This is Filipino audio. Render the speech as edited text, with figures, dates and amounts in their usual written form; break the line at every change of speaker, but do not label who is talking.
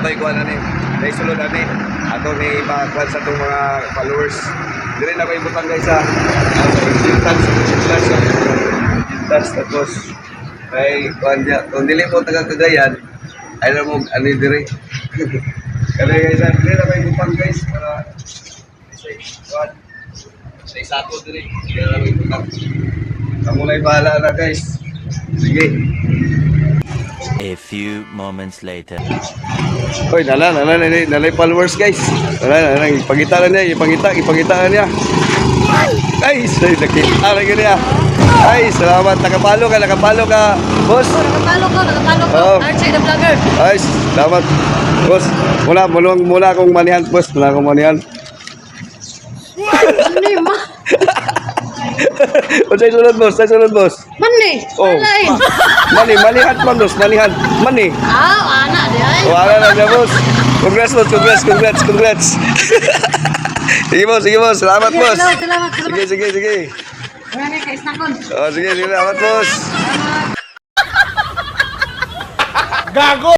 Natoy ko na ni. May sulod ani. Ato ni mga kwan sa itong mga followers. Dire na ko ibutang guys sa tapos ay kwan dia. Kung dili mo taga Cagayan, ay na mo ani dire. Kaya guys, dire na ko ibutang guys para kwan. Sa isato dire. Dire na ko ibutang. Kamu na bahala na guys. Sige.
A few moments later.
Hoy, nalay followers guys. Ipagita na niya. Ay, nakita lagi niya. Ay, salamat. Nakapalo ka, boss.
Nakapalo ko.
Oh.
Archie the vlogger.
Ay, salamat. Boss, muna akong manihan, boss. Muna akong manihan.
Ano yung ma?
O, tayo sunod, boss.
Mani.
Oh. Manihan man, boss. Manihan. Mani.
Anak dia.
Wala na niya, boss. Congrats, boss. Congrats. Sige, boss. Salamat, boss.
Salamat.
Sige.
Wala kay snakon.
Oh, sige, salamat, boss.
Gago!